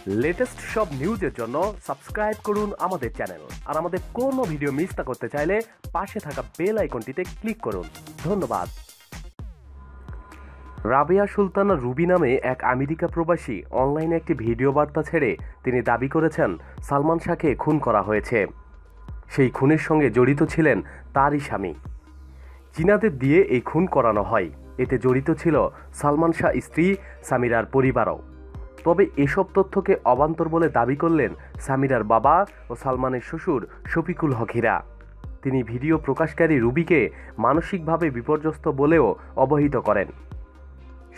Latest সব নিউজের জন্য সাবস্ক্রাইব করুন আমাদের চ্যানেল। আর আমাদের কোনো ভিডিও মিস না করতে চাইলে পাশে থাকা বেল আইকনটিতে ক্লিক করুন। ধন্যবাদ। রাবেয়া সুলতানা রুবি নামে এক আমেরিকা প্রবাসী অনলাইনে একটি ভিডিও বার্তা ছেড়ে তিনি দাবি করেছেন সালমান শাহকে খুন করা হয়েছে। সেই খুনের সঙ্গে জড়িত ছিলেন তারই স্বামী। চীনাদের দিয়ে এই খুন করানো হয়। এতে জড়িত ছিল সালমান শাহ স্ত্রী সামিরার পরিবারও। তবে এসব তথ্যকে অবান্তর বলে দাবি করলেন সামিরার বাবা ও সালমানের শ্বশুর শফিকুল হক হীরা। তিনি ভিডিও প্রকাশকারী রুবিকে মানসিকভাবে বিপর্যস্ত বলেও অবহিত করেন।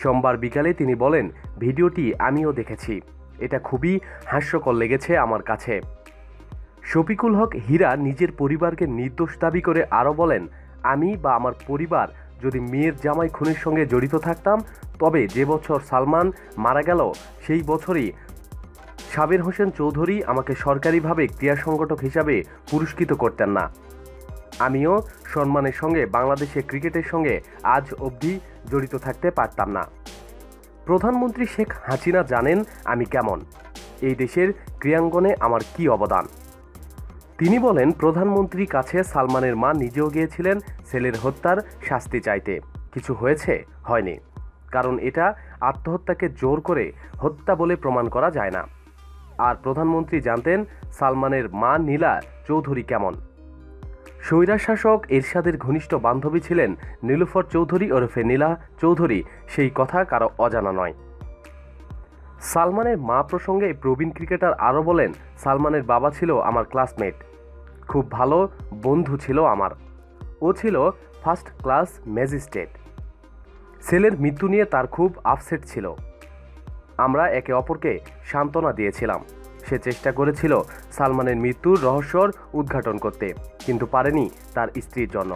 সোমবার বিকালে তিনি বলেন, ভিডিওটি আমিও দেখেছি, এটা খুবই হাস্যকর লেগেছে আমার কাছে। শফিকুল হক হীরা নিজের পরিবারকে নির্দোষ দাবি করে আরও বলেন, আমি বা আমার পরিবার যদি মেয়ের জামাই খুনের সঙ্গে জড়িত থাকতাম তবে যে বছর সালমান মারা গেল সেই বছরই সাবের হোসেন চৌধুরী আমাকে সরকারিভাবে ক্রীড়া সংগঠক হিসাবে পুরস্কৃত করতেন না। আমিও সম্মানের সঙ্গে বাংলাদেশে ক্রিকেটের সঙ্গে আজ অবধি জড়িত থাকতে পারতাম না। প্রধানমন্ত্রী শেখ হাসিনা জানেন আমি কেমন, এই দেশের ক্রীড়াঙ্গনে আমার কি অবদান। তিনি বলেন, প্রধানমন্ত্রীর কাছে সালমানের মা নিজেও গিয়েছিলেন ছেলের হত্যার শাস্তি চাইতে। কিছু হয়েছে? হয়নি, কারণ এটা আত্মহত্যাকে জোর করে হত্যা বলে প্রমাণ করা যায় না। আর প্রধানমন্ত্রী জানতেন সালমানের মা নীলা চৌধুরী কেমন। স্বৈরাশাসক এরশাদের ঘনিষ্ঠ বান্ধবী ছিলেন নীলুফার চৌধুরী ওরফে নীলা চৌধুরী, সেই কথা কারো অজানা নয়। সালমানের মা প্রসঙ্গে প্রবীণ ক্রিকেটার আরও বলেন, সালমানের বাবা ছিল আমার ক্লাসমেট, খুব ভালো বন্ধু ছিল আমার। ও ছিল ফার্স্ট ক্লাস ম্যাজিস্ট্রেট। ছেলের মৃত্যু নিয়ে তার খুব আপসেট ছিল। আমরা একে অপরকে সান্ত্বনা দিয়েছিলাম। সে চেষ্টা করেছিল সালমানের মৃত্যুর রহস্যর উদ্ঘাটন করতে, কিন্তু পারেনি তার স্ত্রীর জন্য।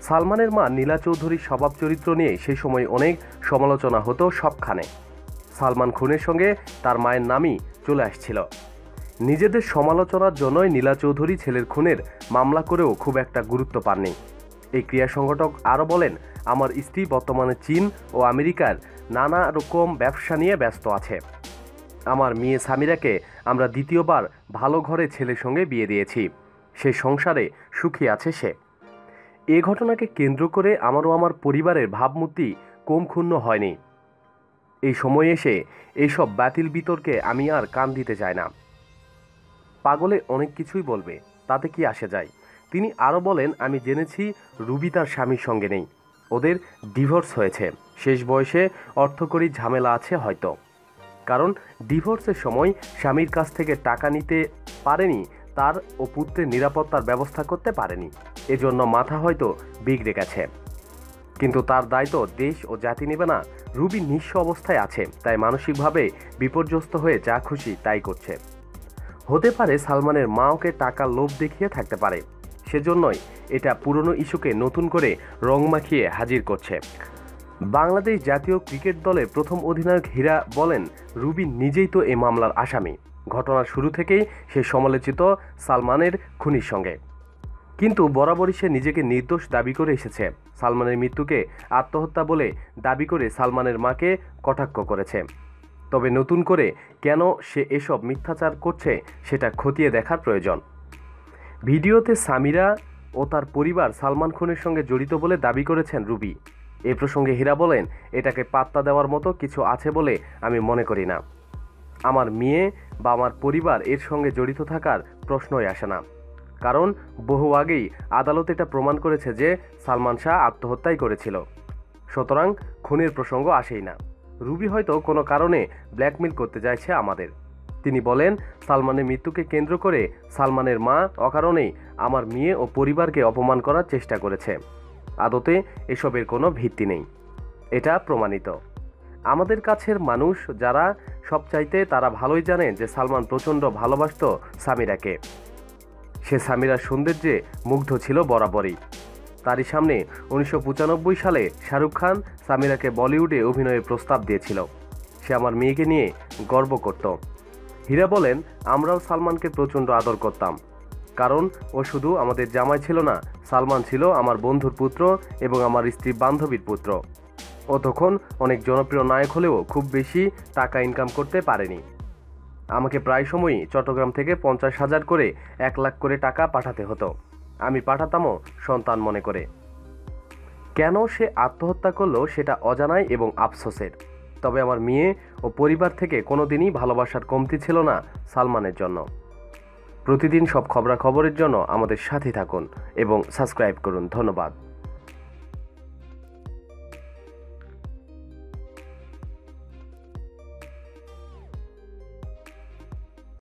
সালমানের মা নীলা চৌধুরীর স্বভাব চরিত্র নিয়ে সে সময় অনেক সমালোচনা হতো সবখানে। সালমান খুনের সঙ্গে তার মায়ের নামই চলে আসছিল। নিজেদের সমালোচনার জন্যই নীলা চৌধুরী ছেলের খুনের মামলা করেও খুব একটা গুরুত্ব পাননি। এই ক্রীড়া সংগঠক আরও বলেন, আমার স্ত্রী বর্তমানে চীন ও আমেরিকার নানা রকম ব্যবসা নিয়ে ব্যস্ত আছে। আমার মেয়ে সামিরাকে আমরা দ্বিতীয়বার ভালো ঘরে ছেলের সঙ্গে বিয়ে দিয়েছি। সে সংসারে সুখী আছে সে। এ ঘটনাকে কেন্দ্র করে আমারও আমার পরিবারের ভাবমূর্তি কম ক্ষুণ্ণ হয়নি। এই সময়ে এসে এইসব বাতিল বিতর্কে আমি আর কান দিতে চাই না। পাগলে অনেক কিছুই বলবে, তাতে কি আসে যায়। তিনি আরও বলেন, আমি জেনেছি রুবি তার স্বামীর সঙ্গে নেই, ওদের ডিভোর্স হয়েছে। শেষ বয়সে অর্থকরী ঝামেলা আছে হয়তো, কারণ ডিভোর্সের সময় স্বামীর কাছ থেকে টাকা নিতে পারেনি, তার ও পুত্রের নিরাপত্তার ব্যবস্থা করতে পারেনি, এজন্য মাথা হয়তো বিগড়ে গেছে। কিন্তু তার দায়িত্ব দেশ ও জাতি নেবে না। রুবি নিঃস্ব অবস্থায় আছে, তাই মানসিকভাবে বিপর্যস্ত হয়ে যা খুশি তাই করছে। হতে পারে সালমানের মা ওকে টাকার লোভ দেখিয়ে থাকতে পারে, সেজন্যই এটা পুরনো ইস্যুকে নতুন করে রং মাখিয়ে হাজির করছে। বাংলাদেশ জাতীয় ক্রিকেট দলের প্রথম অধিনায়ক হীরা বলেন, রুবি নিজেই তো এই মামলার আসামি। ঘটনার শুরু থেকেই সে সমালোচিত সালমানের খুনির সঙ্গে, কিন্তু বরাবরই সে নিজেকে নির্দোষ দাবি করে এসেছে। সালমানের মৃত্যুকে আত্মহত্যা বলে দাবি করে সালমানের মাকে কটাক্ষ করেছে। তবে নতুন করে কেন সে এসব মিথ্যাচার করছে সেটা খতিয়ে দেখার প্রয়োজন। ভিডিওতে সামিরা ও তার পরিবার সালমান খুনের সঙ্গে জড়িত বলে দাবি করেছেন রুবি। এ প্রসঙ্গে হীরা বলেন, এটাকে পাত্তা দেওয়ার মতো কিছু আছে বলে আমি মনে করি না। আমার মেয়ে বা আমার পরিবার এর সঙ্গে জড়িত থাকার প্রশ্নই আসে না, কারণ বহু আগেই আদালত এটা প্রমাণ করেছে যে সালমান শাহ আত্মহত্যাই করেছিল। সুতরাং খুনের প্রসঙ্গ আসেই না। রুবি হয়তো কোনো কারণে ব্ল্যাকমেল করতে চাইছে আমাদের। তিনি বলেন, সালমানের মৃত্যুকে কেন্দ্র করে সালমানের মা অকারণেই আমার মেয়ে ও পরিবারকে অপমান করার চেষ্টা করেছে। আদতে এসবের কোনো ভিত্তি নেই, এটা প্রমাণিত। আমাদের কাছের মানুষ যারা সবচাইতে তারা ভালোই জানেন যে সালমান প্রচণ্ড ভালোবাসত সামিরাকে। সে সামিরার সৌন্দর্যে মুগ্ধ ছিল বরাবরই। তারই সামনে 1995 সালে শাহরুখ খান সামিরাকে বলিউডে অভিনয়ের প্রস্তাব দিয়েছিল। সে আমার মেয়েকে নিয়ে গর্ব করত। হীরা বলেন, আমরাও সালমানকে প্রচণ্ড আদর করতাম, কারণ ও শুধু আমাদের জামাই ছিল না, সালমান ছিল আমার বন্ধুর পুত্র এবং আমার স্ত্রী বান্ধবীর পুত্র। ও তখন অনেক জনপ্রিয় নায়ক হলেও খুব বেশি টাকা ইনকাম করতে পারেনি। আমাকে প্রায় সময়ই চট্টগ্রাম থেকে 50,000 করে 1 লাখ করে টাকা পাঠাতে হতো। আমি পাঠাতামও সন্তান মনে করে। কেন সে আত্মহত্যা করলো সেটা অজানাই এবং আফসোসের। তবে আমার মেয়ে ও পরিবার থেকে কোনোদিনই ভালোবাসার কমতি ছিল না সালমানের জন্য। প্রতিদিন সব খবরাখবরের জন্য আমাদের সাথে থাকুন এবং সাবস্ক্রাইব করুন। ধন্যবাদ।